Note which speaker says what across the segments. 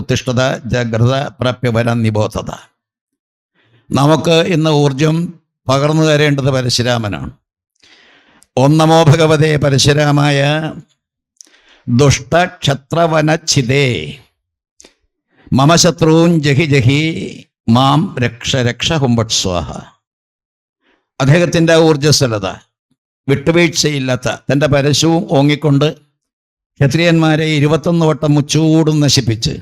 Speaker 1: ഉത്തിഷ്ഠത ജാഗ്രത പ്രാപ്യവരം നിബോധത. നമുക്ക് ഇന്ന് ഊർജം പകർന്നു തരേണ്ടത് പരശുരാമനാണ്. ഓം നമോ ഭഗവതേ പരശുരാമായ ദുഷ്ടക്ഷത്രവനച്ഛിതേ മമ ശത്രൂൻ ജഹി ജഹി മാം രക്ഷ രക്ഷ ഹുംഭട്സ്വാഹ. അദ്ദേഹത്തിൻ്റെ ഊർജ്ജസ്വലത, വിട്ടുവീഴ്ചയില്ലാത്ത തൻ്റെ പരശുവും ഓങ്ങിക്കൊണ്ട് ക്ഷത്രിയന്മാരെ 21 വട്ടം മുച്ചൂടും നശിപ്പിച്ച്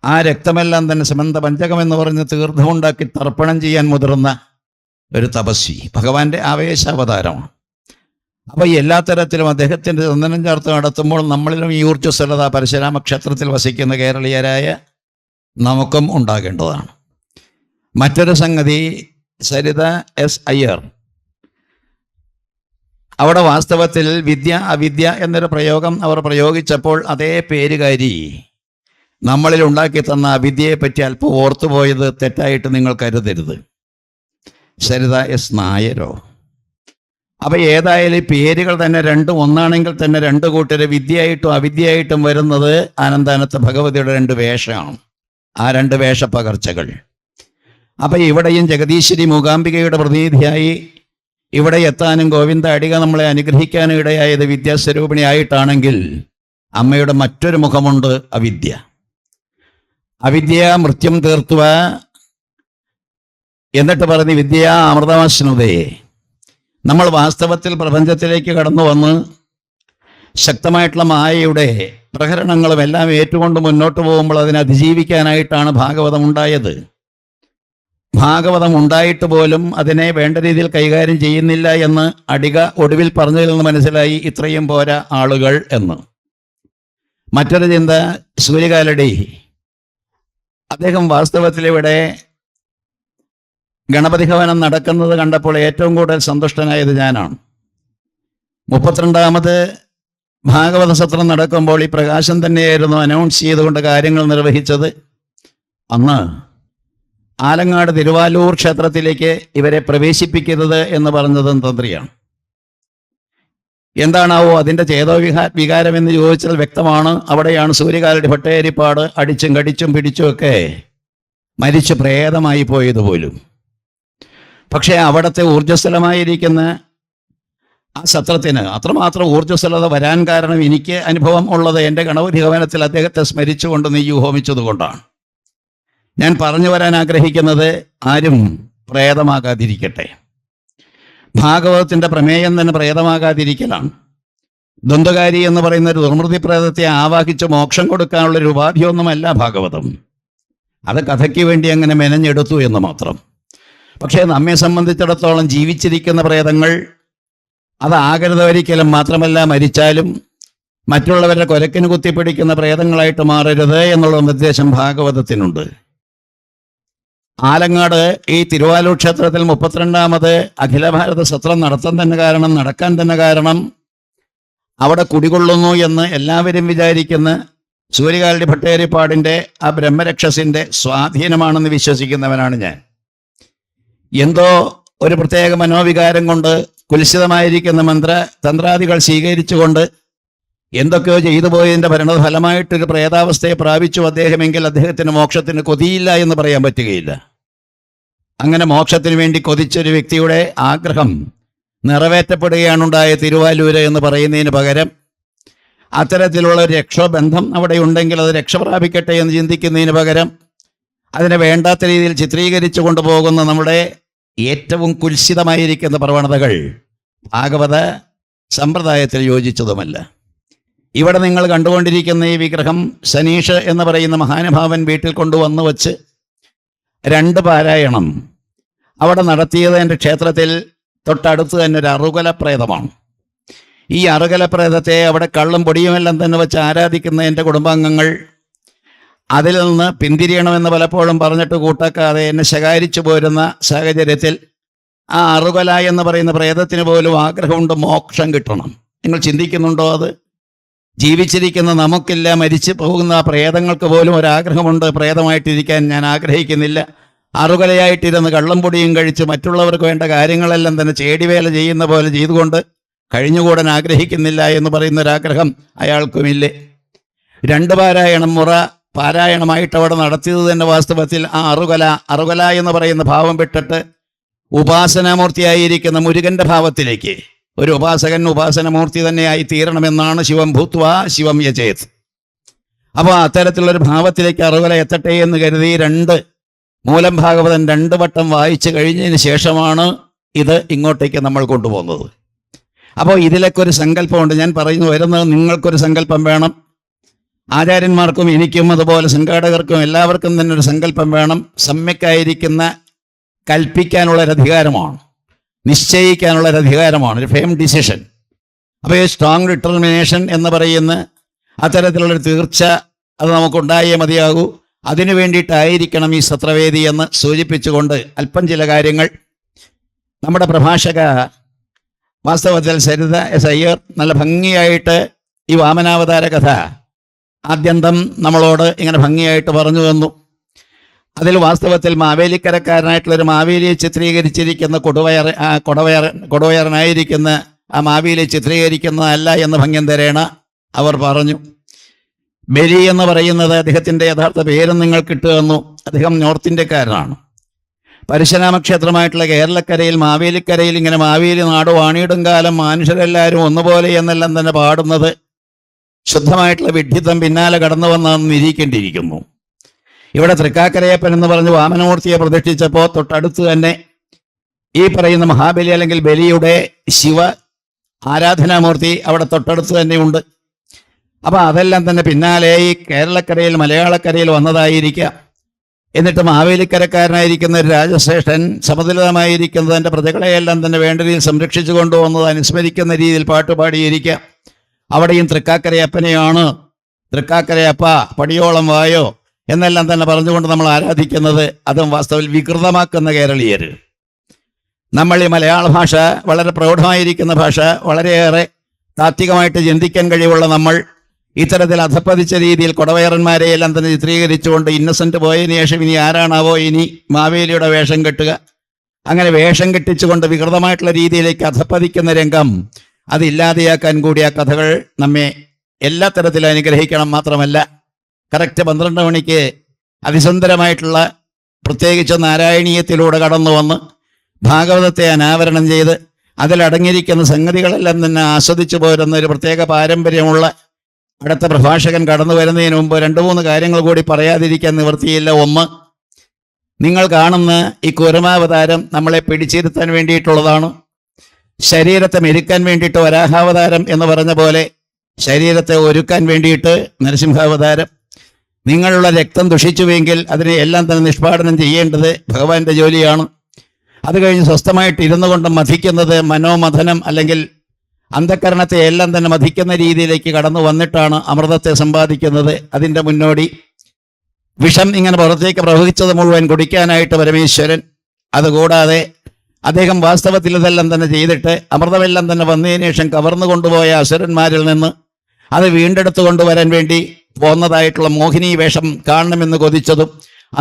Speaker 1: ആ രക്തമെല്ലാം തന്നെ സമന്ത പഞ്ചകമെന്ന് പറഞ്ഞ് തീർത്ഥമുണ്ടാക്കി തർപ്പണം ചെയ്യാൻ മുതിർന്ന ഒരു തപസ്വി, ഭഗവാന്റെ ആവേശാവതാരമാണ്. അപ്പോൾ എല്ലാ തരത്തിലും അദ്ദേഹത്തിൻ്റെ ചന്ദനം ചേർത്ത് നടത്തുമ്പോൾ നമ്മളിലും ഈ ഊർജ്ജസ്വലത പരശുരാമ ക്ഷേത്രത്തിൽ വസിക്കുന്ന കേരളീയരായ നമുക്കും ഉണ്ടാകേണ്ടതാണ്. മറ്റൊരു സംഗതി, സരിത എസ് അയ്യർ, അവിടെ വാസ്തവത്തിൽ വിദ്യ അവിദ്യ എന്നൊരു പ്രയോഗം അവർ പ്രയോഗിച്ചപ്പോൾ അതേ പേരുകാരി നമ്മളിൽ ഉണ്ടാക്കി തന്ന അവിദ്യയെപ്പറ്റി അല്പം ഓർത്തുപോയത് തെറ്റായിട്ട് നിങ്ങൾ കരുതരുത്. സരിത എസ് നായരോ. അപ്പോൾ ഏതായാലും പേരുകൾ തന്നെ രണ്ടും ഒന്നാണെങ്കിൽ തന്നെ രണ്ട് കൂട്ടര് വിദ്യയായിട്ടും അവിദ്യയായിട്ടും വരുന്നത് ആനന്ദാനത്ത് ഭഗവതിയുടെ 2 വേഷമാണ്. ആ 2 വേഷപ്പകർച്ചകൾ. അപ്പം ഇവിടെയും ജഗദീശ്വരി മൂകാംബികയുടെ പ്രതിനിധിയായി ഇവിടെ എത്താനും ഗോവിന്ദ അടിക നമ്മളെ അനുഗ്രഹിക്കാനും ഇടയായത് വിദ്യാസ്വരൂപിണിയായിട്ടാണെങ്കിൽ അമ്മയുടെ മറ്റൊരു മുഖമുണ്ട്, അവിദ്യ. അവിദ്യ മൃത്യം തീർത്തുവ എന്നിട്ട് പറഞ്ഞ് വിദ്യ അമൃതമാശ്നുതേ. നമ്മൾ വാസ്തവത്തിൽ പ്രപഞ്ചത്തിലേക്ക് കടന്നു വന്ന് ശക്തമായിട്ടുള്ള മായയുടെ പ്രഹരണങ്ങളും എല്ലാം ഏറ്റുകൊണ്ട് മുന്നോട്ട് പോകുമ്പോൾ അതിനെ അതിജീവിക്കാനായിട്ടാണ് ഭാഗവതം ഉണ്ടായത്. ഭാഗവതം ഉണ്ടായിട്ട് പോലും അതിനെ വേണ്ട രീതിയിൽ കൈകാര്യം ചെയ്യുന്നില്ല എന്ന് അടിക ഒടുവിൽ പറഞ്ഞതിൽ നിന്ന് മനസ്സിലായി ഇത്രയും പോരാ ആളുകൾ എന്ന്. മറ്റൊരു ചിന്ത, സൂര്യകാലടി. അദ്ദേഹം വാസ്തവത്തിൽ ഇവിടെ ഗണപതി ഭവനം നടക്കുന്നത് കണ്ടപ്പോൾ ഏറ്റവും കൂടുതൽ സന്തുഷ്ടനായത് ഞാനാണ്. 32ാമത് ഭാഗവത സത്രം നടക്കുമ്പോൾ ഈ പ്രകാശം തന്നെയായിരുന്നു അനൗൺസ് ചെയ്തുകൊണ്ട് കാര്യങ്ങൾ നിർവഹിച്ചത്. അന്ന് ആലങ്ങാട് തിരുവാലൂർ ക്ഷേത്രത്തിലേക്ക് ഇവരെ പ്രവേശിപ്പിക്കരുത് എന്ന് പറഞ്ഞതും തന്ത്രിയാണ്. എന്താണാവോ അതിൻ്റെ വികാരം എന്ന് ചോദിച്ചാൽ വ്യക്തമാണ്. അവിടെയാണ് സൂര്യകാലടി ഭട്ടേരിപ്പാട് അടിച്ചും കടിച്ചും പിടിച്ചുമൊക്കെ മരിച്ചു പ്രേതമായി പോയതുപോലും. പക്ഷേ അവിടുത്തെ ഊർജ്ജസ്വലമായിരിക്കുന്ന ആ സത്രത്തിന് അത്രമാത്രം ഊർജ്ജസ്വലത വരാൻ കാരണം എനിക്ക് അനുഭവം ഉള്ളത് എൻ്റെ ഗണപതി ഭവനത്തിൽ അദ്ദേഹത്തെ സ്മരിച്ചുകൊണ്ട് നെയ്യ് ഹോമിച്ചതുകൊണ്ടാണ്. ഞാൻ പറഞ്ഞു വരാൻ ആഗ്രഹിക്കുന്നത്, ആരും പ്രേതമാകാതിരിക്കട്ടെ. ഭാഗവതത്തിൻ്റെ പ്രമേയം തന്നെ പ്രേതമാകാതിരിക്കലാണ്. ദ്വന്ദ്വകാരി എന്ന് പറയുന്ന ഒരു ദുർമൃതി പ്രേതത്തെ ആവാഹിച്ച് മോക്ഷം കൊടുക്കാനുള്ളൊരു ഉപാധിയൊന്നുമല്ല ഭാഗവതം. അത് കഥയ്ക്ക് വേണ്ടി അങ്ങനെ മെനഞ്ഞെടുത്തു എന്ന് മാത്രം. പക്ഷേ നമ്മെ സംബന്ധിച്ചിടത്തോളം ജീവിച്ചിരിക്കുന്ന പ്രേതങ്ങൾ അതാകരുത് ഒരിക്കലും. മാത്രമല്ല, മരിച്ചാലും മറ്റുള്ളവരുടെ കൊരക്കിന് കുത്തിപ്പിടിക്കുന്ന പ്രേതങ്ങളായിട്ട് മാറരുത് എന്നുള്ള നിർദ്ദേശം ഭാഗവതത്തിനുണ്ട്. ആലങ്ങാട് ഈ തിരുവാലൂർ ക്ഷേത്രത്തിൽ 32ാമത് അഖില ഭാരത സത്രം നടക്കാൻ തന്നെ കാരണം അവിടെ കുടികൊള്ളുന്നു എന്ന് എല്ലാവരും വിചാരിക്കുന്ന സൂര്യകാലടി ഭട്ടേരിപ്പാടിൻ്റെ ആ ബ്രഹ്മരക്ഷസിൻ്റെ സ്വാധീനമാണെന്ന് വിശ്വസിക്കുന്നവനാണ് ഞാൻ. എന്തോ ഒരു പ്രത്യേക മനോവികാരം കൊണ്ട് കുൽസിതമായിരിക്കുന്ന തന്ത്രാദികൾ സ്വീകരിച്ചുകൊണ്ട് എന്തൊക്കെയോ ചെയ്തു പോയതിൻ്റെ ഫലമായിട്ടൊരു പ്രേതാവസ്ഥയെ പ്രാപിച്ചു അദ്ദേഹമെങ്കിൽ അദ്ദേഹത്തിന് മോക്ഷത്തിന് കൊതിയില്ല എന്ന് പറയാൻ പറ്റുകയില്ല. അങ്ങനെ മോക്ഷത്തിന് വേണ്ടി കൊതിച്ചൊരു വ്യക്തിയുടെ ആഗ്രഹം നിറവേറ്റപ്പെടുകയാണുണ്ടായ തിരുവാലൂര് എന്ന് പറയുന്നതിന് പകരം അത്തരത്തിലുള്ള ഒരു രക്ഷാബന്ധം അവിടെ ഉണ്ടെങ്കിൽ അത് രക്ഷ പ്രാപിക്കട്ടെ എന്ന് ചിന്തിക്കുന്നതിന് പകരം അതിനെ വേണ്ടാത്ത രീതിയിൽ ചിത്രീകരിച്ചു കൊണ്ടുപോകുന്ന നമ്മുടെ ഏറ്റവും കുൽസിതമായിരിക്കുന്ന പ്രവണതകൾ ഭാഗവത സമ്പ്രദായത്തിൽ യോജിച്ചതുമല്ല. ഇവിടെ നിങ്ങൾ കണ്ടുകൊണ്ടിരിക്കുന്ന ഈ വിഗ്രഹം സനീഷ് എന്ന് പറയുന്ന മഹാനുഭാവൻ വീട്ടിൽ കൊണ്ടുവന്ന് വച്ച് 2 പാരായണം അവിടെ നടത്തിയത് എൻ്റെ ക്ഷേത്രത്തിൽ തൊട്ടടുത്ത് തന്നെ ഒരു അറുകല പ്രേതമാണ്. ഈ അറുകല പ്രേതത്തെ അവിടെ കള്ളും പൊടിയുമെല്ലാം തന്നെ വെച്ച് ആരാധിക്കുന്ന എൻ്റെ കുടുംബാംഗങ്ങൾ അതിൽ നിന്ന് പിന്തിരിയണമെന്ന് പലപ്പോഴും പറഞ്ഞിട്ട് കൂട്ടാക്കാതെ എന്നെ ശകാരിച്ചു പോരുന്ന സാഹചര്യത്തിൽ ആ അറുകല എന്ന് പറയുന്ന പ്രേതത്തിന് പോലും ആഗ്രഹമുണ്ട് മോക്ഷം കിട്ടണം. നിങ്ങൾ ചിന്തിക്കുന്നുണ്ടോ? അത് ജീവിച്ചിരിക്കുന്ന നമുക്കില്ല, മരിച്ചു പോകുന്ന പ്രേതങ്ങൾക്ക് പോലും ഒരാഗ്രഹമുണ്ട്, പ്രേതമായിട്ടിരിക്കാൻ ഞാൻ ആഗ്രഹിക്കുന്നില്ല. അറുകലയായിട്ടിരുന്ന് കള്ളം പൊടിയും കഴിച്ച് മറ്റുള്ളവർക്ക് വേണ്ട കാര്യങ്ങളെല്ലാം തന്നെ ചേടിവേല ചെയ്യുന്ന പോലെ ചെയ്തുകൊണ്ട് കഴിഞ്ഞുകൂടാൻ ആഗ്രഹിക്കുന്നില്ല എന്ന് പറയുന്ന ഒരാഗ്രഹം അയാൾക്കുമില്ലേ? 2 പാരായണം മുറ പാരായണമായിട്ട് അവിടെ നടത്തിയത് തന്നെ വാസ്തവത്തിൽ ആ അറുകല എന്ന് പറയുന്ന ഭാവം വിട്ടിട്ട് ഉപാസനാമൂർത്തിയായിരിക്കുന്ന മുരുകന്റെ ഭാവത്തിലേക്ക് ഒരു ഉപാസകൻ ഉപാസനമൂർത്തി തന്നെയായി തീരണമെന്നാണ് ശിവം ഭൂത്വ ശിവം യജേത്. അപ്പോൾ അത്തരത്തിലുള്ളൊരു ഭാവത്തിലേക്ക് അറുകല എത്തട്ടെ എന്ന് കരുതി മൂലം ഭാഗവതൻ 2 വട്ടം വായിച്ചു കഴിഞ്ഞതിന് ശേഷമാണ് ഇത് ഇങ്ങോട്ടേക്ക് നമ്മൾ കൊണ്ടുപോകുന്നത്. അപ്പോൾ ഇതിലൊക്കെ ഒരു സങ്കല്പമുണ്ട്. ഞാൻ വരുന്നത് നിങ്ങൾക്കൊരു സങ്കല്പം വേണം, ആചാര്യന്മാർക്കും എനിക്കും അതുപോലെ സംഘാടകർക്കും എല്ലാവർക്കും തന്നെ ഒരു സങ്കല്പം വേണം. സമ്യക്കായിരിക്കുന്ന കൽപ്പിക്കാനുള്ളൊരധികാരമാണ്, നിശ്ചയിക്കാനുള്ളൊരധികാരമാണ്, ഒരു ഫേം ഡിസിഷൻ. അപ്പോൾ ഈ സ്ട്രോങ് ഡിറ്റർമിനേഷൻ എന്ന് പറയുന്ന അത്തരത്തിലുള്ളൊരു തീർച്ച അത് നമുക്കുണ്ടായേ മതിയാകൂ. അതിനു വേണ്ടിയിട്ടായിരിക്കണം ഈ സത്രവേദി എന്ന് സൂചിപ്പിച്ചുകൊണ്ട് അല്പം ചില കാര്യങ്ങൾ നമ്മുടെ പ്രഭാഷക വാസ്തവത്തിൽ സരിത എസ് അയ്യർ നല്ല ഭംഗിയായിട്ട് ഈ വാമനാവതാര കഥ ആദ്യന്തം നമ്മളോട് ഇങ്ങനെ ഭംഗിയായിട്ട് പറഞ്ഞു തന്നു. അതിൽ വാസ്തവത്തിൽ മാവേലിക്കരക്കാരനായിട്ടുള്ളൊരു മാവേലിയെ ചിത്രീകരിച്ചിരിക്കുന്ന കൊടുവയറനായിരിക്കുന്ന ആ മാവേലിയെ ചിത്രീകരിക്കുന്നതല്ല എന്ന് ഭംഗ്യം തരേണ അവർ പറഞ്ഞു. ബലി എന്ന് പറയുന്നത് അദ്ദേഹത്തിൻ്റെ യഥാർത്ഥ പേരും നിങ്ങൾക്ക് ഇട്ടു തന്നു. അദ്ദേഹം നോർത്ത് ഇന്ത്യക്കാരനാണ്. പരശുരാമക്ഷേത്രമായിട്ടുള്ള കേരളക്കരയിൽ മാവേലിക്കരയിൽ ഇങ്ങനെ മാവേലി നാട് വാണിയിടും കാലം മനുഷ്യരെല്ലാവരും ഒന്നുപോലെ എന്നെല്ലാം തന്നെ പാടുന്നത് ശുദ്ധമായിട്ടുള്ള വിഡ്ഢിത്തം പിന്നാലെ കടന്നു വന്നതെന്ന് നിരീക്കേണ്ടിയിരിക്കുന്നു. ഇവിടെ തൃക്കാക്കരയപ്പൻ എന്ന് പറഞ്ഞ് വാമനമൂർത്തിയെ പ്രതിഷ്ഠിച്ചപ്പോൾ തൊട്ടടുത്ത് തന്നെ ഈ പറയുന്ന മഹാബലി അല്ലെങ്കിൽ ബലിയുടെ ശിവ ആരാധനാമൂർത്തി അവിടെ തൊട്ടടുത്ത് തന്നെയുണ്ട്. അപ്പം അതെല്ലാം തന്നെ പിന്നാലെ ഈ കേരളക്കരയിൽ മലയാളക്കരയിൽ വന്നതായിരിക്കാം. എന്നിട്ട് മാവേലിക്കരക്കാരനായിരിക്കുന്ന ഒരു രാജശ്രേഷ്ഠൻ സമതുലിതമായിരിക്കുന്നത് തൻ്റെ പ്രജകളെയെല്ലാം തന്നെ വേണ്ട രീതിയിൽ സംരക്ഷിച്ചു കൊണ്ടുവന്നത് അനുസ്മരിക്കുന്ന രീതിയിൽ പാട്ടുപാടിയിരിക്കാം. അവിടെയും തൃക്കാക്കരയപ്പനെയാണ് തൃക്കാക്കരയപ്പ പടിയോളം വായോ എന്നെല്ലാം തന്നെ പറഞ്ഞുകൊണ്ട് നമ്മൾ ആരാധിക്കുന്നത്. അതും വാസ്തവത്തിൽ വികൃതമാക്കുന്ന കേരളീയർ. നമ്മൾ ഈ മലയാള ഭാഷ വളരെ പ്രൗഢമായിരിക്കുന്ന ഭാഷ, വളരെയേറെ താത്വികമായിട്ട് ചിന്തിക്കാൻ കഴിവുള്ള നമ്മൾ ഇത്തരത്തിൽ അധപ്പതിച്ച രീതിയിൽ കൊടവയറന്മാരെയെല്ലാം തന്നെ ചിത്രീകരിച്ചുകൊണ്ട് ഇന്നസെന്റ് പോയതിനു ശേഷം ഇനി ആരാണാവോ ഇനി മാവേലിയുടെ വേഷം കെട്ടുക, അങ്ങനെ വേഷം കെട്ടിച്ചുകൊണ്ട് വികൃതമായിട്ടുള്ള രീതിയിലേക്ക് അധപ്പതിക്കുന്ന രംഗം അതില്ലാതെയാക്കാൻ കൂടി ആ കഥകൾ നമ്മെ എല്ലാ തരത്തിലും അനുഗ്രഹിക്കണം. മാത്രമല്ല കറക്റ്റ് 12 മണിക്ക് അതിസുന്ദരമായിട്ടുള്ള പ്രത്യേകിച്ച് നാരായണീയത്തിലൂടെ കടന്നു വന്ന് ഭാഗവതത്തെ അനാവരണം ചെയ്ത് അതിലടങ്ങിയിരിക്കുന്ന സംഗതികളെല്ലാം തന്നെ ആസ്വദിച്ചു പോരുന്ന ഒരു പ്രത്യേക പാരമ്പര്യമുള്ള അടുത്ത പ്രഭാഷകൻ കടന്നു വരുന്നതിന് മുമ്പ് 2-3 കാര്യങ്ങൾ കൂടി പറയാതിരിക്കാൻ നിവൃത്തിയില്ല. ഒന്ന്, നിങ്ങൾ കാണുന്ന ഈ കൂരമാവതാരം നമ്മളെ പിടിച്ചിരുത്താൻ വേണ്ടിയിട്ടുള്ളതാണ്. ശരീരത്തെ മെരുക്കാൻ വേണ്ടിയിട്ട് വരാഹാവതാരം എന്ന് പറഞ്ഞ പോലെ ശരീരത്തെ ഒരുക്കാൻ വേണ്ടിയിട്ട് നരസിംഹാവതാരം. നിങ്ങളുടെ രക്തം ദുഷിച്ചുവെങ്കിൽ അതിനെ എല്ലാം തന്നെ നിഷ്പാടനം ചെയ്യേണ്ടത് ഭഗവാന്റെ ജോലിയാണ്. അത് കഴിഞ്ഞ് സ്വസ്ഥമായിട്ട് ഇരുന്നു കൊണ്ട് മഥിക്കുന്നത് മനോമഥനം അല്ലെങ്കിൽ അന്ധകരണത്തെ എല്ലാം തന്നെ മഥിക്കുന്ന രീതിയിലേക്ക് കടന്നു വന്നിട്ടാണ് അമൃതത്തെ സമ്പാദിക്കുന്നത്. അതിൻ്റെ മുന്നോടി വിഷം ഇങ്ങനെ പുറത്തേക്ക് പ്രവഹിച്ചത് മുഴുവൻ കുടിക്കാനായിട്ട് പരമേശ്വരൻ. അതുകൂടാതെ അദ്ദേഹം വാസ്തവത്തിൽ ഇതെല്ലാം തന്നെ ചെയ്തിട്ട് അമൃതമെല്ലാം തന്നെ വന്നതിന് ശേഷം കവർന്നു കൊണ്ടുപോയ അസുരന്മാരിൽ നിന്ന് അത് വീണ്ടെടുത്തു കൊണ്ടുവരാൻ വേണ്ടി പോന്നതായിട്ടുള്ള മോഹിനി വേഷം കാണണമെന്ന് കൊതിച്ചതും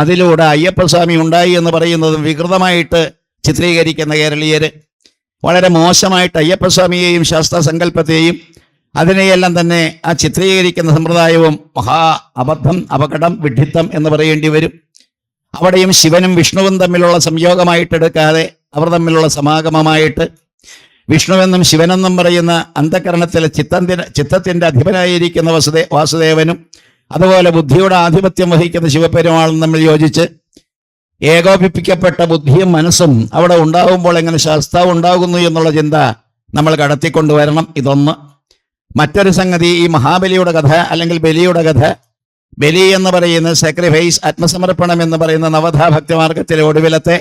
Speaker 1: അതിലൂടെ അയ്യപ്പസ്വാമി ഉണ്ടായി എന്ന് പറയുന്നതും വികൃതമായിട്ട് ചിത്രീകരിക്കുന്ന കേരളീയർ വളരെ മോശമായിട്ട് അയ്യപ്പസ്വാമിയെയും ശാസ്ത്രസങ്കല്പത്തെയും അതിനെയെല്ലാം തന്നെ ആ ചിത്രീകരിക്കുന്ന സമ്പ്രദായവും മഹാ അബദ്ധം, അപകടം, വിഡ്ഢിത്തം എന്ന് പറയേണ്ടി വരും. അവിടെയും ശിവനും വിഷ്ണുവും തമ്മിലുള്ള സംയോഗമായിട്ടെടുക്കാതെ അവർ തമ്മിലുള്ള സമാഗമമായിട്ട് വിഷ്ണുവെന്നും ശിവനെന്നും പറയുന്ന അന്ധകരണത്തിലെ ചിത്തത്തിൻ്റെ അധിപനായിരിക്കുന്ന വാസുദേവനും അതുപോലെ ബുദ്ധിയുടെ ആധിപത്യം വഹിക്കുന്ന ശിവപെരുമാളും തമ്മിൽ യോജിച്ച് ഏകോപിപ്പിക്കപ്പെട്ട ബുദ്ധിയും മനസ്സും അവിടെ ഉണ്ടാകുമ്പോൾ എങ്ങനെ ശാസ്താവ് ഉണ്ടാകുന്നു എന്നുള്ള ചിന്ത നമ്മൾ കടത്തിക്കൊണ്ടുവരണം. ഇതൊന്ന്. മറ്റൊരു സംഗതി, ഈ മഹാബലിയുടെ കഥ അല്ലെങ്കിൽ ബലിയുടെ കഥ, ബലി എന്ന് പറയുന്ന സാക്രിഫൈസ്, ആത്മസമർപ്പണം എന്ന് പറയുന്ന നവധാ ഭക്തിമാർഗത്തിലെ ഒടുവിലത്തെ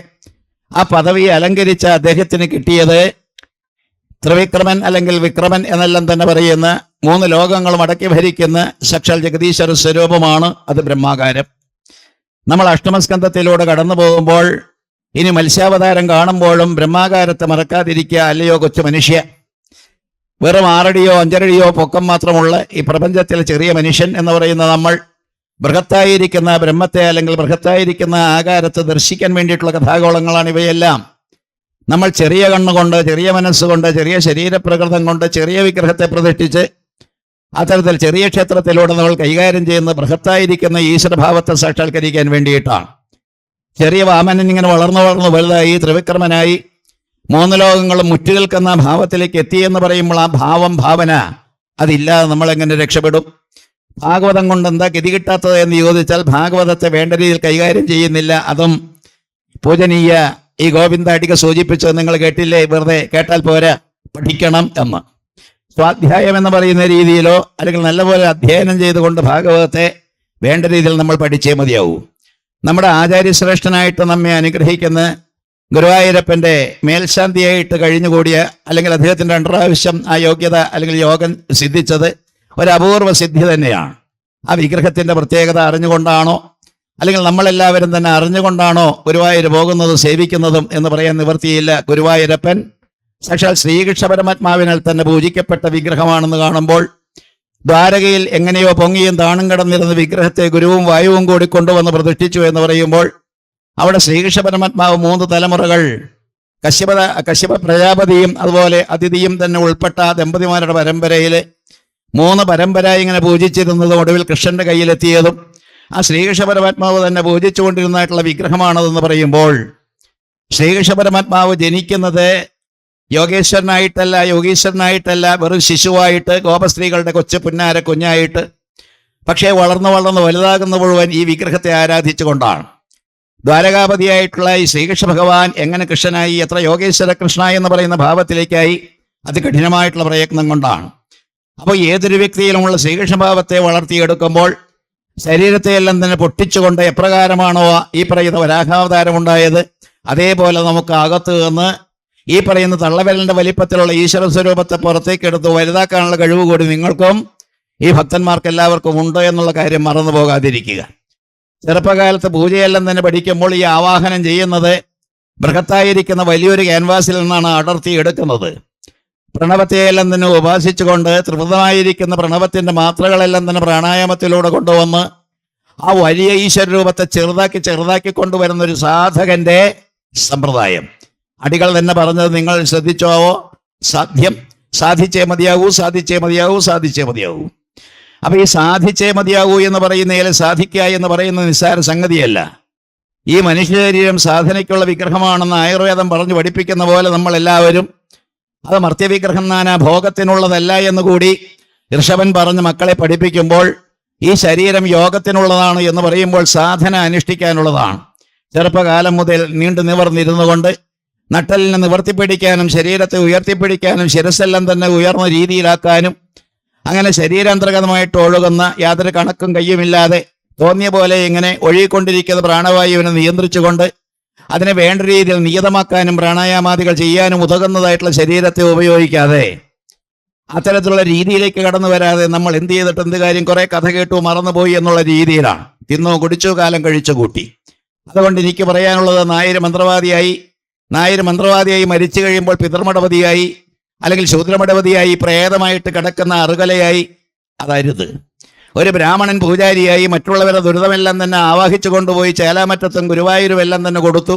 Speaker 1: ആ പദവിയെ അലങ്കരിച്ച അദ്ദേഹത്തിന് കിട്ടിയത് ത്രിവിക്രമൻ അല്ലെങ്കിൽ വിക്രമൻ എന്നെല്ലാം തന്നെ പറയുന്ന 3 ലോകങ്ങളും അടക്കി ഭരിക്കുന്ന സാക്ഷാൽ ജഗദീശ്വര സ്വരൂപമാണ്. അത് ബ്രഹ്മാകാരം. നമ്മൾ അഷ്ടമസ്കന്ധത്തിലൂടെ കടന്നു പോകുമ്പോൾ ഇനി മത്സ്യാവതാരം കാണുമ്പോഴും ബ്രഹ്മാകാരത്തെ മറക്കാതിരിക്കുക. അല്ലയോ കൊച്ചു മനുഷ്യ, വെറും 6 അടിയോ 5 അടിയോ പൊക്കം മാത്രമുള്ള ഈ പ്രപഞ്ചത്തിലെ ചെറിയ മനുഷ്യൻ എന്ന് പറയുന്ന നമ്മൾ ബൃഹത്തായിരിക്കുന്ന ബ്രഹ്മത്തെ അല്ലെങ്കിൽ ബൃഹത്തായിരിക്കുന്ന ആകാരത്തെ ദർശിക്കാൻ വേണ്ടിയിട്ടുള്ള കഥാഗോളങ്ങളാണ് ഇവയെല്ലാം. നമ്മൾ ചെറിയ കണ്ണുകൊണ്ട്, ചെറിയ മനസ്സുകൊണ്ട്, ചെറിയ ശരീരപ്രകൃതം കൊണ്ട് ചെറിയ വിഗ്രഹത്തെ പ്രതിഷ്ഠിച്ച് അത്തരത്തിൽ ചെറിയ ക്ഷേത്രത്തിലൂടെ നമ്മൾ കൈകാര്യം ചെയ്യുന്ന ബൃഹത്തായിരിക്കുന്ന ഈശ്വരഭാവത്തെ സാക്ഷാത്കരിക്കാൻ വേണ്ടിയിട്ടാണ്. ചെറിയ വാമനൻ ഇങ്ങനെ വളർന്നു വളർന്നു വലുതായി ത്രിവിക്രമനായി 3 ലോകങ്ങളും മുറ്റുകൾക്കെന്ന ഭാവത്തിലേക്ക് എത്തിയെന്ന് പറയുമ്പോൾ ആ ഭാവന അതില്ലാതെ നമ്മളെങ്ങനെ രക്ഷപ്പെടും? ഭാഗവതം കൊണ്ട് എന്താ ഗതി കിട്ടാത്തത് എന്ന് ചോദിച്ചാൽ ഭാഗവതത്തെ വേണ്ട രീതിയിൽ കൈകാര്യം ചെയ്യുന്നില്ല. അതും പൂജനീയ ഈ ഗോവിന്ദ അടിക സൂചിപ്പിച്ചത് നിങ്ങൾ കേട്ടില്ലേ? വെറുതെ കേട്ടാൽ പോരാ, പഠിക്കണം എന്ന്. സ്വാധ്യായം എന്ന് പറയുന്ന രീതിയിലോ അല്ലെങ്കിൽ നല്ലപോലെ അധ്യയനം ചെയ്തുകൊണ്ട് ഭാഗവതത്തെ വേണ്ട രീതിയിൽ നമ്മൾ പഠിച്ചേ മതിയാവൂ. നമ്മുടെ ആചാര്യശ്രേഷ്ഠനായിട്ട് നമ്മെ അനുഗ്രഹിക്കുന്ന ഗുരുവായൂരപ്പൻ്റെ മേൽശാന്തിയായിട്ട് കഴിഞ്ഞുകൂടിയ അല്ലെങ്കിൽ അദ്ദേഹത്തിൻ്റെ 2 പ്രാവശ്യം ആ യോഗ്യത അല്ലെങ്കിൽ യോഗം സിദ്ധിച്ചത് ഒരു അപൂർവ സിദ്ധി തന്നെയാണ്. ആ വിഗ്രഹത്തിൻ്റെ പ്രത്യേകത അറിഞ്ഞുകൊണ്ടാണോ അല്ലെങ്കിൽ നമ്മളെല്ലാവരും തന്നെ അറിഞ്ഞുകൊണ്ടാണോ ഗുരുവായൂർ പോകുന്നതും സേവിക്കുന്നതും എന്ന് പറയാൻ നിവൃത്തിയില്ല. ഗുരുവായൂരപ്പൻ സാക്ഷാൽ ശ്രീകൃഷ്ണ പരമാത്മാവിനാൽ തന്നെ പൂജിക്കപ്പെട്ട വിഗ്രഹമാണെന്ന് കാണുമ്പോൾ ദ്വാരകയിൽ എങ്ങനെയോ പൊങ്ങിയും താണും കിടന്നിരുന്ന വിഗ്രഹത്തെ ഗുരുവും വായുവും കൂടി കൊണ്ടുവന്ന് എന്ന് പറയുമ്പോൾ അവിടെ ശ്രീകൃഷ്ണ പരമാത്മാവ് 3 തലമുറകൾ കശ്യപ പ്രജാപതിയും അതുപോലെ അതിഥിയും തന്നെ ഉൾപ്പെട്ട ദമ്പതിമാരുടെ പരമ്പരയിൽ 3 പരമ്പര ഇങ്ങനെ പൂജിച്ചിരുന്നതും ഒടുവിൽ കൃഷ്ണന്റെ കയ്യിലെത്തിയതും ആ ശ്രീകൃഷ്ണ പരമാത്മാവ് തന്നെ പൂജിച്ചുകൊണ്ടിരുന്നതായിട്ടുള്ള വിഗ്രഹമാണതെന്ന് പറയുമ്പോൾ ശ്രീകൃഷ്ണ പരമാത്മാവ് ജനിക്കുന്നത് യോഗീശ്വരനായിട്ടല്ല വെറും ശിശുവായിട്ട് ഗോപസ്ത്രീകളുടെ കൊച്ചു പുന്നാര കുഞ്ഞായിട്ട്, പക്ഷേ വളർന്നു വലുതാകുന്ന മുഴുവൻ ഈ വിഗ്രഹത്തെ ആരാധിച്ചുകൊണ്ടാണ്. ദ്വാരകാപതിയായിട്ടുള്ള ഈ ശ്രീകൃഷ്ണ ഭഗവാൻ എങ്ങനെ കൃഷ്ണനായി, എത്ര യോഗേശ്വര കൃഷ്ണ എന്ന് പറയുന്ന ഭാവത്തിലേക്കായി, അതികഠിനമായിട്ടുള്ള പ്രയത്നം കൊണ്ടാണ്. അപ്പോൾ ഏതൊരു വ്യക്തിയിലുമുള്ള ശ്രീകൃഷ്ണഭാവത്തെ വളർത്തിയെടുക്കുമ്പോൾ ശരീരത്തെയെല്ലാം തന്നെ പൊട്ടിച്ചുകൊണ്ട് എപ്രകാരമാണോ ഈ പറയുന്ന വരാഹാവതാരം ഉണ്ടായത്, അതേപോലെ നമുക്ക് അകത്ത് നിന്ന് ഈ പറയുന്ന തള്ളവിരലിന്റെ വലിപ്പത്തിലുള്ള ഈശ്വര സ്വരൂപത്തെ പുറത്തേക്കെടുത്ത് വലുതാക്കാനുള്ള കഴിവ് കൂടി നിങ്ങൾക്കും ഈ ഭക്തന്മാർക്ക് എല്ലാവർക്കും ഉണ്ട് എന്നുള്ള കാര്യം മറന്നു പോകാതിരിക്കുക. ചെറുപ്പകാലത്ത് പൂജയെല്ലാം തന്നെ പഠിക്കുമ്പോൾ ഈ ആവാഹനം ചെയ്യുന്നത് ബൃഹത്തായിരിക്കുന്ന വലിയൊരു ക്യാൻവാസിൽ നിന്നാണ് അടർത്തി എടുക്കുന്നത്. പ്രണവത്തെയെല്ലാം തന്നെ ഉപാസിച്ചുകൊണ്ട് ത്രിവൃതമായിരിക്കുന്ന പ്രണവത്തിന്റെ മാത്രകളെല്ലാം തന്നെ പ്രാണായാമത്തിലൂടെ കൊണ്ടുവന്ന് ആ വലിയ ഈശ്വര രൂപത്തെ ചെറുതാക്കി കൊണ്ടുവരുന്ന ഒരു സാധകന്റെ സമ്പ്രദായം. അടികൾ തന്നെ പറഞ്ഞത് നിങ്ങൾ ശ്രദ്ധിച്ചോവോ? സാധിച്ചേ മതിയാകൂ. അപ്പൊ ഈ സാധിച്ചേ മതിയാകൂ എന്ന് പറയുന്നതിൽ സാധിക്കുക എന്ന് പറയുന്ന നിസ്സാര സംഗതിയല്ല. ഈ മനുഷ്യ ശരീരം സാധനയ്ക്കുള്ള വിഗ്രഹമാണെന്ന് ആയുർവേദം പറഞ്ഞു പഠിപ്പിക്കുന്ന പോലെ നമ്മളെല്ലാവരും അത് മർത്യവിഗ്രഹം നാനാ ഭോഗത്തിനുള്ളതല്ല എന്നുകൂടി ഋഷഭൻ പറഞ്ഞ് മക്കളെ പഠിപ്പിക്കുമ്പോൾ ഈ ശരീരം യോഗത്തിനുള്ളതാണ് എന്ന് പറയുമ്പോൾ സാധന അനുഷ്ഠിക്കാനുള്ളതാണ്. ചെറുപ്പകാലം മുതൽ നീണ്ടു നിവർന്നിരുന്നു കൊണ്ട് നട്ടലിനെ നിവർത്തിപ്പിടിക്കാനും ശരീരത്തെ ഉയർത്തിപ്പിടിക്കാനും ശിരസ്സെല്ലാം തന്നെ ഉയർന്ന രീതിയിലാക്കാനും അങ്ങനെ ശരീരാന്തർഗതമായിട്ട് ഒഴുകുന്ന യാതൊരു കണക്കും കയ്യുമില്ലാതെ തോന്നിയ പോലെ ഇങ്ങനെ ഒഴുകിക്കൊണ്ടിരിക്കുന്ന പ്രാണവായുവിനെ നിയന്ത്രിച്ചുകൊണ്ട് അതിനെ വേണ്ട രീതിയിൽ നിയതമാക്കാനും പ്രാണായാമാദികൾ ചെയ്യാനും ഉതകുന്നതായിട്ടുള്ള ശരീരത്തെ ഉപയോഗിക്കാതെ അത്തരത്തിലുള്ള രീതിയിലേക്ക് കടന്നു വരാതെ നമ്മൾ എന്ത് ചെയ്തിട്ട് എന്ത് കാര്യം, കുറെ കഥ കേട്ടു മറന്നുപോയി എന്നുള്ള രീതിയിലാണ്. തിന്നു കുടിച്ചു കാലം കഴിച്ചു കൂട്ടി. അതുകൊണ്ട് എനിക്ക് പറയാനുള്ളത്, നായർ മന്ത്രവാദിയായി മരിച്ചു കഴിയുമ്പോൾ പിതൃമടവതിയായി അല്ലെങ്കിൽ ശൂദ്രമടവതിയായി പ്രേതമായിട്ട് കിടക്കുന്ന അറുകലയായി അതരുത്. ഒരു ബ്രാഹ്മണൻ പൂജാരിയായി മറ്റുള്ളവരുടെ ദുരിതമെല്ലാം തന്നെ ആവാഹിച്ചു കൊണ്ടുപോയി ചേലാമറ്റത്തും ഗുരുവായൂരും എല്ലാം തന്നെ കൊടുത്തു.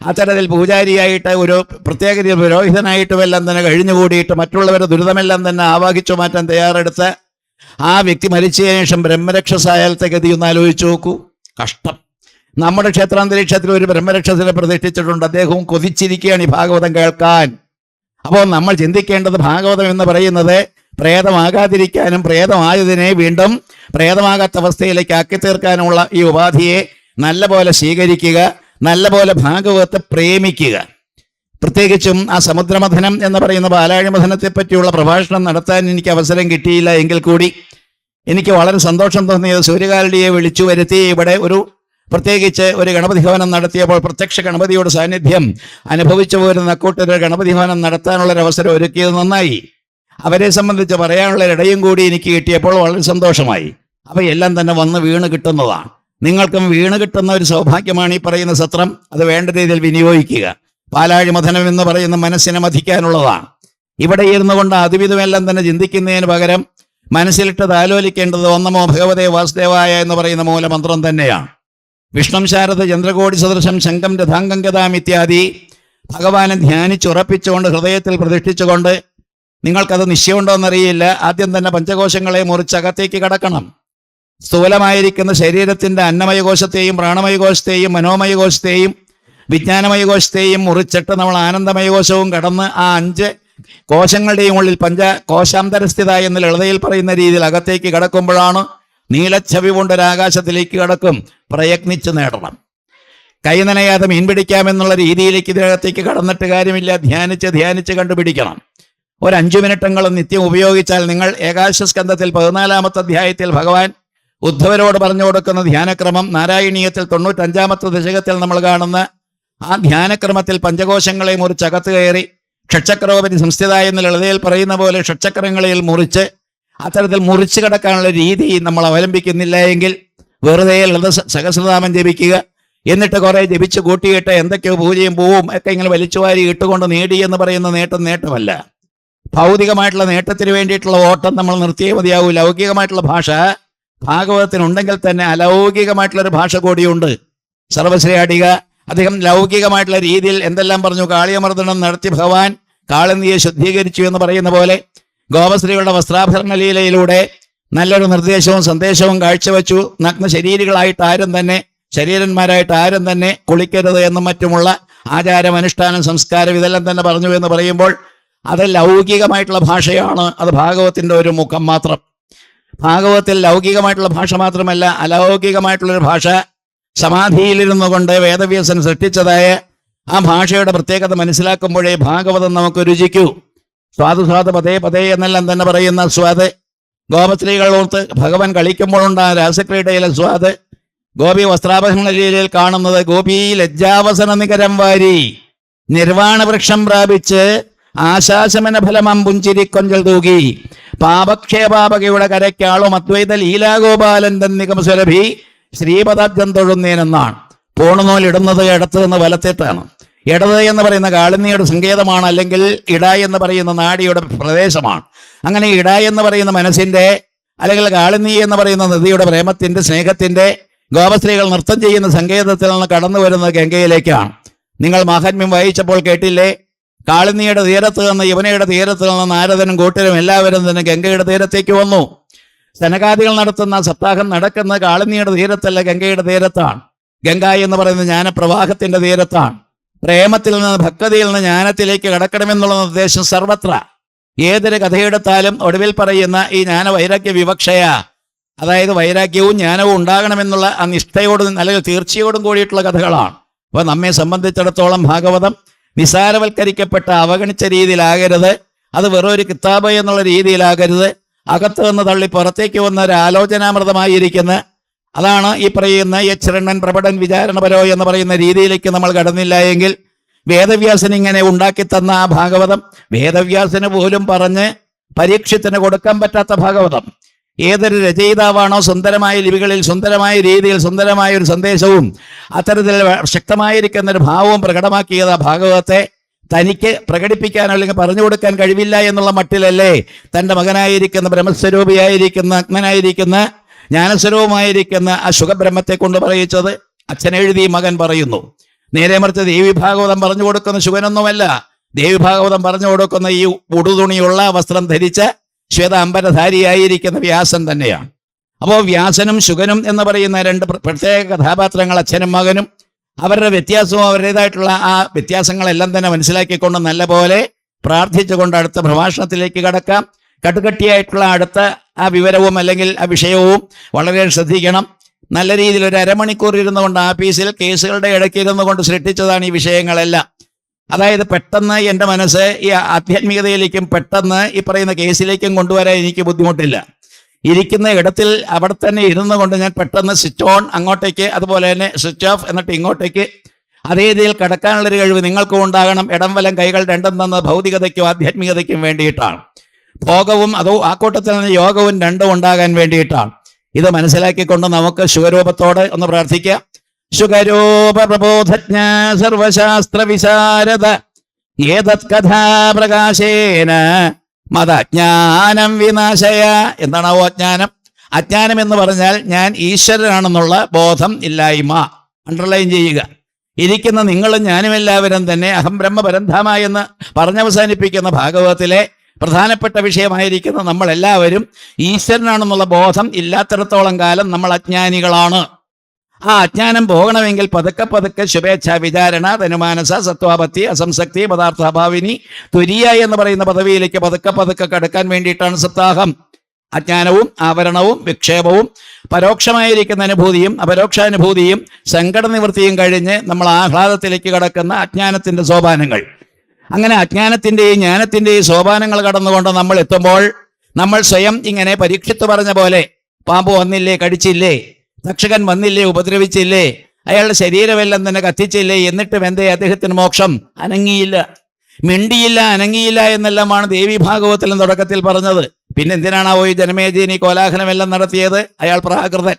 Speaker 1: അത്തരത്തിൽ പൂജാരിയായിട്ട് ഒരു പ്രത്യേക പുരോഹിതനായിട്ടുമെല്ലാം തന്നെ കഴിഞ്ഞുകൂടിയിട്ട് മറ്റുള്ളവരുടെ ദുരിതമെല്ലാം തന്നെ ആവാഹിച്ചു മാറ്റാൻ തയ്യാറെടുത്ത് ആ വ്യക്തി മരിച്ചതിന് ശേഷം ബ്രഹ്മരക്ഷസായാലത്തെ ഗതി ഒന്ന് ആലോചിച്ചു നോക്കൂ. കഷ്ടം. നമ്മുടെ ക്ഷേത്രാന്തരീക്ഷത്തിൽ ഒരു ബ്രഹ്മരക്ഷസിനെ പ്രതിഷ്ഠിച്ചിട്ടുണ്ട്. അദ്ദേഹവും കൊതിച്ചിരിക്കുകയാണ് ഈ ഭാഗവതം കേൾക്കാൻ. അപ്പോൾ നമ്മൾ ചിന്തിക്കേണ്ടത്, ഭാഗവതം എന്ന് പറയുന്നത് പ്രേതമാകാതിരിക്കാനും പ്രേതമായതിനെ വീണ്ടും പ്രേതമാകാത്ത അവസ്ഥയിലേക്ക് ആക്കി തീർക്കാനുമുള്ള ഈ ഉപാധിയെ നല്ലപോലെ സ്വീകരിക്കുക, നല്ലപോലെ ഭാഗവതത്തെ പ്രേമിക്കുക. പ്രത്യേകിച്ചും ആ സമുദ്രമഥനം എന്ന് പറയുന്ന പാലാഴിമഥനത്തെ പറ്റിയുള്ള പ്രഭാഷണം നടത്താൻ എനിക്ക് അവസരം കിട്ടിയില്ല എങ്കിൽ കൂടി എനിക്ക് വളരെ സന്തോഷം തോന്നിയത് സൂര്യകാലടിയെ വിളിച്ചു വരുത്തി ഇവിടെ പ്രത്യേകിച്ച് ഒരു ഗണപതി ഭവനം നടത്തിയപ്പോൾ പ്രത്യക്ഷ ഗണപതിയുടെ സാന്നിധ്യം അനുഭവിച്ചു പോരുന്ന കൂട്ടൊരു ഗണപതി ഭവനം നടത്താനുള്ളൊരവസരം ഒരുക്കിയത് നന്നായി. അവരെ സംബന്ധിച്ച് പറയാനുള്ളൊരിടയും കൂടി എനിക്ക് കിട്ടിയപ്പോൾ വളരെ സന്തോഷമായി. അപ്പൊ എല്ലാം തന്നെ വന്ന് വീണ് കിട്ടുന്നതാണ്. നിങ്ങൾക്കും വീണ് കിട്ടുന്ന ഒരു സൗഭാഗ്യമാണ് ഈ പറയുന്ന സത്രം. അത് വേണ്ട രീതിയിൽ വിനിയോഗിക്കുക. പാലാഴി മഥനം എന്ന് പറയുന്ന മനസ്സിനെ മഥിക്കാനുള്ളതാണ്. ഇവിടെ ഇരുന്നു കൊണ്ട് അതുവിധമെല്ലാം തന്നെ ചിന്തിക്കുന്നതിന് പകരം മനസ്സിലിട്ട് താലോലിക്കേണ്ടത് ഒന്നമോ ഭഗവതേ വാസുദേവായ എന്ന് പറയുന്ന മൂലമന്ത്രം തന്നെയാണ്. വിഷ്ണും ശാരദ ചന്ദ്രകോടി സദൃശം ശംഖം രഥാംഗം ഗതാം ഇത്യാദി ഭഗവാനെ ധ്യാനിച്ചുറപ്പിച്ചുകൊണ്ട് ഹൃദയത്തിൽ പ്രതിഷ്ഠിച്ചുകൊണ്ട് നിങ്ങൾക്കത് നിശ്ചയമുണ്ടോ എന്നറിയില്ല. ആദ്യം തന്നെ പഞ്ചകോശങ്ങളെ മുറിച്ചകത്തേക്ക് കടക്കണം. സ്ഥൂലമായിരിക്കുന്ന ശരീരത്തിൻ്റെ അന്നമയകോശത്തെയും പ്രാണമയകോശത്തെയും മനോമയകോശത്തെയും വിജ്ഞാനമയകോശത്തെയും മുറിച്ചിട്ട് നമ്മൾ ആനന്ദമയകോശവും കടന്ന് ആ 5 കോശങ്ങളുടെയും ഉള്ളിൽ കോശാന്തരസ്ഥിത എന്ന് ലളിതയിൽ പറയുന്ന രീതിയിൽ അകത്തേക്ക് കടക്കുമ്പോഴാണ് നീലച്ഛവി കൊണ്ടൊരാകാശത്തിലേക്ക് കടക്കും. പ്രയത്നിച്ച് നേടണം. കൈ നനയാതെ മീൻ പിടിക്കാമെന്നുള്ള രീതിയിലേക്ക് ഇതിനകത്തേക്ക് കടന്നിട്ട് കാര്യമില്ല. ധ്യാനിച്ച് കണ്ടുപിടിക്കണം. ഒരു 5 മിനിറ്റെങ്കിലും നിത്യം ഉപയോഗിച്ചാൽ നിങ്ങൾ ഏകാദശസ്കന്ധത്തിൽ 14-ാമത്തെ അധ്യായത്തിൽ ഭഗവാൻ ഉദ്ധവരോട് പറഞ്ഞു കൊടുക്കുന്ന ധ്യാനക്രമം, നാരായണീയത്തിൽ 95-ാമത്തെ ദശകത്തിൽ നമ്മൾ കാണുന്ന ആ ധ്യാനക്രമത്തിൽ പഞ്ചകോശങ്ങളെ മുറിച്ചകത്ത് കയറി ഷഡ്ചക്രോപരി സംസ്ഥിത എന്ന് ലളിതയിൽ പറയുന്ന പോലെ ഷഡ്ചക്രങ്ങളിൽ മുറിച്ച് അത്തരത്തിൽ മുറിച്ച് കിടക്കാനുള്ള രീതി നമ്മൾ അവലംബിക്കുന്നില്ല എങ്കിൽ വെറുതെ ലളിത സഹസ്രനാമം ജപിക്കുക, എന്നിട്ട് കുറെ ജപിച്ച് കൂട്ടിയിട്ട് എന്തൊക്കെയോ പൂജയും പൂവും ഒക്കെ ഇങ്ങനെ വലിച്ചുവാരി ഇട്ടുകൊണ്ട് നേടി എന്ന് പറയുന്ന നേട്ടമല്ല. ഭൗതികമായിട്ടുള്ള നേട്ടത്തിന് വേണ്ടിയിട്ടുള്ള ഓട്ടം നമ്മൾ നിർത്തിയേ മതിയാവൂ. ലൗകികമായിട്ടുള്ള ഭാഷ ഭാഗവതത്തിനുണ്ടെങ്കിൽ തന്നെ അലൗകികമായിട്ടുള്ളൊരു ഭാഷ കൂടിയുണ്ട്. സർവശ്രേയാടിക അദ്ദേഹം ലൗകികമായിട്ടുള്ള രീതിയിൽ എന്തെല്ലാം പറഞ്ഞു. കാളിയമർദ്ദനം നടത്തി ഭഗവാൻ കാളന്തിയെ ശുദ്ധീകരിച്ചു എന്ന് പറയുന്ന പോലെ ഗോപശ്രീകളുടെ വസ്ത്രാഭരണ ലീലയിലൂടെ നല്ലൊരു നിർദ്ദേശവും സന്ദേശവും കാഴ്ചവെച്ചു. നഗ്ന ശരീരികളായിട്ട് ആരും തന്നെ, ശരീരന്മാരായിട്ട് ആരും തന്നെ കുളിക്കരുത് എന്നും മറ്റുമുള്ള ആചാരം, അനുഷ്ഠാനം, സംസ്കാരം ഇതെല്ലാം തന്നെ പറഞ്ഞു എന്ന് പറയുമ്പോൾ അത് ലൗകികമായിട്ടുള്ള ഭാഷയാണ്. അത് ഭാഗവത്തിൻ്റെ ഒരു മുഖം മാത്രം. ഭാഗവത്തിൽ ലൗകികമായിട്ടുള്ള ഭാഷ മാത്രമല്ല, അലൗകികമായിട്ടുള്ളൊരു ഭാഷ സമാധിയിലിരുന്നു കൊണ്ട് വേദവ്യാസൻ സൃഷ്ടിച്ചതായ ആ ഭാഷയുടെ പ്രത്യേകത മനസ്സിലാക്കുമ്പോഴേ ഭാഗവതം നമുക്ക് രുചിക്കൂ. സ്വാദ് പതേ എന്നെല്ലാം തന്നെ പറയുന്ന സ്വാദ്, ഗോപസ്ത്രീകളോർത്ത് ഭഗവാൻ കളിക്കുമ്പോഴുണ്ടായ രാസക്രീഡയിലെ സ്വാദ്, ഗോപി വസ്ത്രാഭരണ ലീലയിൽ കാണുന്നത് ഗോപി ലജ്ജാവസന നികരം വാരി നിർവാണ വൃക്ഷം പ്രാപിച്ച് ആശാശമന ഫലമം പുഞ്ചിരിക്കൊഞ്ചൽ തൂകി പാപക്ഷേപാപകയുടെ കരയ്ക്കാളും അദ്വൈത ലീലാഗോപാലൻ തന്നികംസുലഭി ശ്രീപദാബ്ജം തൊഴുന്നേനെന്നാണ്. പൂണുനൂൽ ഇടുന്നത് ഇടത്ത് നിന്ന് വലത്തേട്ടാണ്. ഇടത് എന്ന് പറയുന്ന കാളിനിയുടെ സങ്കേതമാണ്, അല്ലെങ്കിൽ ഇട എന്ന് പറയുന്ന നാഡിയുടെ പ്രദേശമാണ്. അങ്ങനെ ഇട എന്ന് പറയുന്ന മനസ്സിന്റെ, അല്ലെങ്കിൽ കാളിനി എന്ന് പറയുന്ന നദിയുടെ പ്രേമത്തിന്റെ, സ്നേഹത്തിന്റെ, ഗോപസ്ത്രീകൾ നൃത്തം ചെയ്യുന്ന സങ്കേതത്തിൽ നിന്ന് കടന്നു വരുന്നത് ഗംഗയിലേക്കാണ്. നിങ്ങൾ മാഹാത്മ്യം വായിച്ചപ്പോൾ കേട്ടില്ലേ? കാളിനിയുടെ തീരത്ത് നിന്ന് യമുനയുടെ തീരത്ത് നിന്ന് നാരദനും കൂട്ടരും എല്ലാവരും തന്നെ ഗംഗയുടെ തീരത്തേക്ക് വന്നു. സനകാദികൾ നടത്തുന്ന സപ്താഹം നടക്കുന്ന കാളിനിയുടെ തീരത്തല്ല, ഗംഗയുടെ തീരത്താണ്. ഗംഗ എന്ന് പറയുന്ന ജ്ഞാനപ്രവാഹത്തിന്റെ തീരത്താണ്. പ്രേമത്തിൽ നിന്ന് ഭക്തിയിൽ നിന്ന് ജ്ഞാനത്തിലേക്ക് കടക്കണമെന്നുള്ള നിർദ്ദേശം സർവത്ര. ഏതൊരു കഥയെടുത്താലും ഒടുവിൽ പറയുന്ന ഈ ജ്ഞാന വൈരാഗ്യ വിവക്ഷയ, അതായത് വൈരാഗ്യവും ജ്ഞാനവും ഉണ്ടാകണമെന്നുള്ള ആ നിഷ്ഠയോടും അല്ലെങ്കിൽ തീർച്ചയോടും കൂടിയിട്ടുള്ള കഥകളാണ്. അപ്പോൾ നമ്മെ സംബന്ധിച്ചിടത്തോളം ഭാഗവതം നിസാരവൽക്കരിക്കപ്പെട്ട അവഗണിച്ച രീതിയിലാകരുത്. അത് വെറൊരു കിതാബ് എന്നുള്ള രീതിയിലാകരുത്. അകത്ത് നിന്ന് തള്ളി പുറത്തേക്ക് വന്ന ഒരു ആലോചനാമൃതമായിരിക്കുന്ന, അതാണ് ഈ പറയുന്ന യച്ഛരണ്ണൻ പ്രപടൻ വിചാരണപരോ എന്ന് പറയുന്ന രീതിയിലേക്ക് നമ്മൾ കടന്നില്ല എങ്കിൽ വേദവ്യാസൻ ഇങ്ങനെ ഉണ്ടാക്കി തന്ന ആ ഭാഗവതം വേദവ്യാസന് പോലും പറഞ്ഞ് പരീക്ഷത്തിന് കൊടുക്കാൻ പറ്റാത്ത ഭാഗവതം. ഏതൊരു രചയിതാവാണോ സുന്ദരമായ ലിപികളിൽ സുന്ദരമായ രീതിയിൽ സുന്ദരമായ ഒരു സന്ദേശവും അത്തരത്തിൽ ശക്തമായിരിക്കുന്ന ഒരു ഭാവവും പ്രകടമാക്കിയത് ആ ഭാഗവതത്തെ തനിക്ക് പ്രകടിപ്പിക്കാൻ അല്ലെങ്കിൽ പറഞ്ഞു കൊടുക്കാൻ കഴിവില്ല എന്നുള്ള മട്ടിലല്ലേ തൻ്റെ മകനായിരിക്കുന്ന ബ്രഹ്മസ്വരൂപിയായിരിക്കുന്ന അഗ്നനായിരിക്കുന്ന ജ്ഞാനസ്വരൂപമായിരിക്കുന്ന ആ ശുഖബ്രഹ്മത്തെ കൊണ്ട് പറയിച്ചത്. അച്ഛൻ എഴുതി മകൻ പറയുന്നു. നേരെ മറിച്ച് ദേവി ഭാഗവതം പറഞ്ഞു കൊടുക്കുന്ന ശുഖനൊന്നുമല്ല. ദേവി ഭാഗവതം പറഞ്ഞു കൊടുക്കുന്ന ഈ ഉടുതുണിയുള്ള വസ്ത്രം ധരിച്ച ശ്വേതാംബരധാരിയായിരിക്കുന്ന വ്യാസൻ തന്നെയാണ്. അപ്പോൾ വ്യാസനും ശുഗനും എന്ന് പറയുന്ന 2 പ്രത്യേക കഥാപാത്രങ്ങൾ, അച്ഛനും മകനും, അവരുടെ വ്യത്യാസവും അവരുടേതായിട്ടുള്ള ആ വ്യത്യാസങ്ങളെല്ലാം തന്നെ മനസ്സിലാക്കിക്കൊണ്ട് നല്ലപോലെ പ്രാർത്ഥിച്ചുകൊണ്ട് അടുത്ത പ്രഭാഷണത്തിലേക്ക് കടക്കാം. കട്ടുകട്ടിയായിട്ടുള്ള അടുത്ത ആ വിവരവും അല്ലെങ്കിൽ ആ വിഷയവും വളരെ ശ്രദ്ധിക്കണം. നല്ല രീതിയിൽ ഒരു അരമണിക്കൂർ ഇരുന്നു കൊണ്ട് ആഫീസിൽ കേസുകളുടെ ഇടയ്ക്ക് ഇരുന്നു കൊണ്ട് സൃഷ്ടിച്ചതാണ് ഈ വിഷയങ്ങളെല്ലാം. അതായത് പെട്ടെന്ന് എൻ്റെ മനസ്സ് ഈ ആധ്യാത്മികതയിലേക്കും പെട്ടെന്ന് ഈ പറയുന്ന കേസിലേക്കും കൊണ്ടുവരാൻ എനിക്ക് ബുദ്ധിമുട്ടില്ല. ഇരിക്കുന്ന ഇടത്തിൽ അവിടെ തന്നെ ഇരുന്നു കൊണ്ട് ഞാൻ പെട്ടെന്ന് സ്വിച്ച് ഓൺ അങ്ങോട്ടേക്ക്, അതുപോലെ തന്നെ സ്വിച്ച് ഓഫ് എന്നിട്ട് ഇങ്ങോട്ടേക്ക്, അതേ രീതിയിൽ കടക്കാനുള്ളൊരു കഴിവ് നിങ്ങൾക്കും ഉണ്ടാകണം. ഇടം വലം കൈകൾ രണ്ടും തന്നത് ഭൗതികതയ്ക്കും ആധ്യാത്മികതയ്ക്കും വേണ്ടിയിട്ടാണ്. ഭോഗവും അതോ ആ കൂട്ടത്തിൽ നിന്ന് യോഗവും രണ്ടും ഉണ്ടാകാൻ വേണ്ടിയിട്ടാണ്. ഇത് മനസ്സിലാക്കിക്കൊണ്ട് നമുക്ക് ശുഗരൂപത്തോടെ ഒന്ന് പ്രാർത്ഥിക്കാം. ശുഗരൂപ പ്രബോധജ്ഞ സർവശാസ്ത്ര വിശാരദ ഏതത് കഥാപ്രകാശേന മതജ്ഞാനം വിനാശയ. എന്താണാവോ അജ്ഞാനം? അജ്ഞാനം എന്ന് പറഞ്ഞാൽ ഞാൻ ഈശ്വരനാണെന്നുള്ള ബോധം ഇല്ലായ്മ. അണ്ടർലൈൻ ചെയ്യുക. ഇരിക്കുന്ന നിങ്ങളും ഞാനും എല്ലാവരും തന്നെ അഹം ബ്രഹ്മ പരന്ധാമ എന്ന് പറഞ്ഞവസാനിപ്പിക്കുന്ന ഭാഗവതത്തിലെ പ്രധാനപ്പെട്ട വിഷയമായിരിക്കുന്ന നമ്മളെല്ലാവരും ഈശ്വരനാണെന്നുള്ള ബോധം ഇല്ലാത്തിടത്തോളം കാലം നമ്മൾ അജ്ഞാനികളാണ്. ആ അജ്ഞാനം പോകണമെങ്കിൽ പതുക്കെ പതുക്കെ ശുഭേച്ഛ വിചാരണ ധനുമാനസ സത്വാപത്തി അസംസക്തി പദാർത്ഥാഭാവിനി തുരിയ എന്ന് പറയുന്ന പദവിയിലേക്ക് പതുക്കെ പതുക്കെ കടക്കാൻ വേണ്ടിയിട്ടാണ് സപ്താഹം. അജ്ഞാനവും ആവരണവും വിക്ഷേപവും പരോക്ഷമായിരിക്കുന്ന അനുഭൂതിയും അപരോക്ഷാനുഭൂതിയും സങ്കട നിവൃത്തിയും കഴിഞ്ഞ് നമ്മൾ ആഹ്ലാദത്തിലേക്ക് കടക്കുന്ന അജ്ഞാനത്തിന്റെ സോപാനങ്ങൾ. അങ്ങനെ അജ്ഞാനത്തിന്റെയും ജ്ഞാനത്തിന്റെയും സോപാനങ്ങൾ കടന്നുകൊണ്ട് നമ്മൾ എത്തുമ്പോൾ നമ്മൾ സ്വയം ഇങ്ങനെ പരീക്ഷിച്ചു പറഞ്ഞ പോലെ പാമ്പ് വന്നില്ലേ, കടിച്ചില്ലേ, തക്ഷകൻ വന്നില്ലേ, ഉപദ്രവിച്ചില്ലേ, അയാളുടെ ശരീരമെല്ലാം തന്നെ കത്തിച്ചില്ലേ, എന്നിട്ടും എന്തേ അദ്ദേഹത്തിന് മോക്ഷം? അനങ്ങിയില്ല, മിണ്ടിയില്ല, അനങ്ങിയില്ല എന്നെല്ലാമാണ് ദേവി ഭാഗവത്തിലും തുടക്കത്തിൽ പറഞ്ഞത്. പിന്നെ എന്തിനാണാവോ ഈ ജനമേജയൻ ഈ കോലാഹലമെല്ലാം നടത്തിയത്? അയാൾ പ്രാകൃതൻ.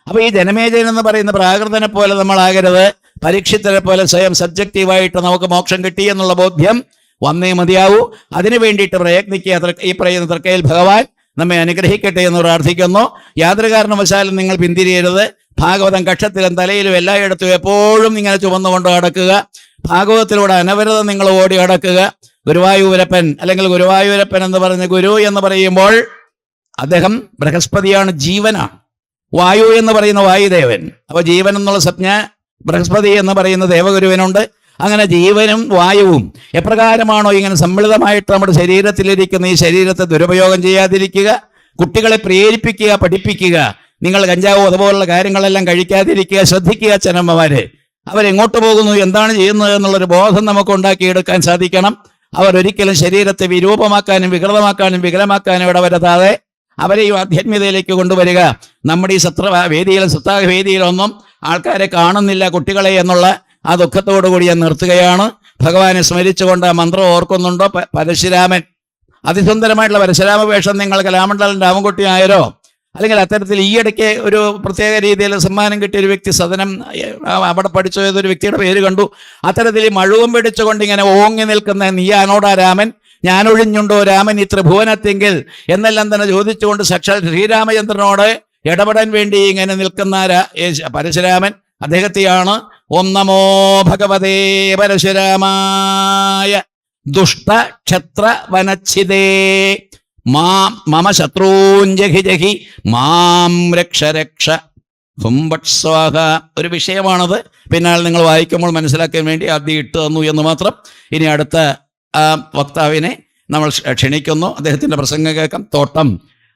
Speaker 1: അപ്പൊ ഈ ജനമേജയൻ എന്ന് പറയുന്ന പ്രാകൃതനെ പോലെ നമ്മളാകരുത്. പരീക്ഷിതരെ പോലെ സ്വയം സബ്ജക്റ്റീവായിട്ട് നമുക്ക് മോക്ഷം കിട്ടി എന്നുള്ള ബോധ്യം വന്നേ മതിയാവൂ. അതിനു വേണ്ടിയിട്ട് പ്രയത്നിക്കുക. ഈ പറയുന്ന തൃക്കയിൽ ഭഗവാൻ നമ്മെ അനുഗ്രഹിക്കട്ടെ എന്ന് പ്രാർത്ഥിക്കുന്നു. യാതൊരു കാരണവശാലും നിങ്ങൾ പിന്തിരിയരുത്. ഭാഗവതം കക്ഷത്തിലും തലയിലും എല്ലായിടത്തും എപ്പോഴും ഇങ്ങനെ ചുമന്നുകൊണ്ട് നടക്കുക. ഭാഗവതത്തിലൂടെ അനവരതം നിങ്ങൾ ഓടി നടക്കുക. ഗുരുവായൂരപ്പൻ അല്ലെങ്കിൽ ഗുരുവായൂരപ്പൻ എന്ന് പറഞ്ഞ ഗുരു എന്ന് പറയുമ്പോൾ അദ്ദേഹം ബൃഹസ്പതിയാണ്, ജീവനാണ്. വായു എന്ന് പറയുന്ന വായുദേവൻ. അപ്പൊ ജീവൻ എന്നുള്ള സംജ്ഞ ബൃഹസ്പതി എന്ന് പറയുന്ന ദേവഗുരുവിനുണ്ട്. അങ്ങനെ ജീവനും വായുവും എപ്രകാരമാണോ ഇങ്ങനെ സമ്മിളിതമായിട്ട് നമ്മുടെ ശരീരത്തിലിരിക്കുന്ന ഈ ശരീരത്തെ ദുരുപയോഗം ചെയ്യാതിരിക്കുക, കുട്ടികളെ പ്രേരിപ്പിക്കുക, പഠിപ്പിക്കുക. നിങ്ങൾ കഞ്ചാവോ അതുപോലുള്ള കാര്യങ്ങളെല്ലാം കഴിക്കാതിരിക്കുക, ശ്രദ്ധിക്കുക. അച്ഛനമ്മമാര് അവരെങ്ങോട്ട് പോകുന്നു, എന്താണ് ചെയ്യുന്നത് എന്നുള്ളൊരു ബോധം നമുക്ക് ഉണ്ടാക്കിയെടുക്കാൻ സാധിക്കണം. അവരൊരിക്കലും ശരീരത്തെ വിരൂപമാക്കാനും വികൃതമാക്കാനും വികലമാക്കാനും ഇടവരുത്താതെ അവരെയും ആധ്യാത്മികതയിലേക്ക് കൊണ്ടുവരിക. നമ്മുടെ ഈ വേദിയിലും സപ്താഹ വേദിയിലൊന്നും ആൾക്കാരെ കാണുന്നില്ല, കുട്ടികളെ എന്നുള്ള ആ ദുഃഖത്തോടുകൂടി ഞാൻ നിർത്തുകയാണ്. ഭഗവാനെ സ്മരിച്ചുകൊണ്ട് ആ മന്ത്രം ഓർക്കുന്നുണ്ടോ? പരശുരാമൻ, അതിസുന്ദരമായിട്ടുള്ള പരശുരാമ വേഷം നിങ്ങൾ കലാമണ്ഡലം രാമൻകുട്ടി നായരോ അല്ലെങ്കിൽ അത്തരത്തിൽ ഈയിടയ്ക്ക് ഒരു പ്രത്യേക രീതിയിൽ സമ്മാനം കിട്ടിയ ഒരു വ്യക്തി, സദനം അവിടെ പഠിച്ചു പോയതൊരു വ്യക്തിയുടെ പേര് കണ്ടു. അത്തരത്തിൽ മഴുവും പിടിച്ചുകൊണ്ട് ഇങ്ങനെ ഓങ്ങി നിൽക്കുന്ന നീയാണോടാ രാമൻ, ഞാനൊഴിഞ്ഞുണ്ടോ രാമൻ ഈ ത്രിഭുവനത്തെങ്കിൽ എന്നെല്ലാം തന്നെ ചോദിച്ചുകൊണ്ട് സാക്ഷാൽ ശ്രീരാമചന്ദ്രനോട് ഇടപെടാൻ വേണ്ടി ഇങ്ങനെ നിൽക്കുന്ന പരശുരാമൻ, അദ്ദേഹത്തെയാണ് ഓം നമോ ഭഗവതേ പരശുരാമായ ദുഷ്ട ക്ഷത്ര വനച്ഛിതേ മമ ശത്രൂഞ്ജഹി ജഹി മാം രക്ഷ രക്ഷ ഹുംബട്ട് സ്വാഹ. ഒരു വിഷയമാണത്. പിന്നാലെ നിങ്ങൾ വായിക്കുമ്പോൾ മനസ്സിലാക്കാൻ വേണ്ടി ആദ്യം ഇട്ട് തന്നു എന്ന് മാത്രം. ഇനി അടുത്ത വക്താവിനെ നമ്മൾ ക്ഷണിക്കുന്നു. അദ്ദേഹത്തിൻ്റെ പ്രസംഗം കേൾക്കാം. തോട്ടം,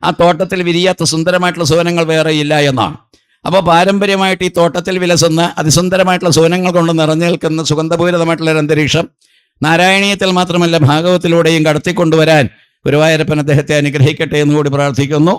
Speaker 1: ആ തോട്ടത്തിൽ വിരിയാത്ത സുന്ദരമായിട്ടുള്ള സുവനങ്ങൾ വേറെ ഇല്ല എന്നാണ്. അപ്പോൾ പാരമ്പര്യമായിട്ട് ഈ തോട്ടത്തിൽ വിലസുന്ന അതിസുന്ദരമായിട്ടുള്ള സുവനങ്ങൾ കൊണ്ട് നിറഞ്ഞു നിൽക്കുന്ന സുഗന്ധപൂരിതമായിട്ടുള്ള ഒരു അന്തരീക്ഷം നാരായണീയത്തിൽ മാത്രമല്ല ഭാഗവത്തിലൂടെയും കടത്തിക്കൊണ്ടുവരാൻ ഗുരുവായൂരപ്പൻ അദ്ദേഹത്തെ അനുഗ്രഹിക്കട്ടെ എന്നുകൂടി പ്രാർത്ഥിക്കുന്നു.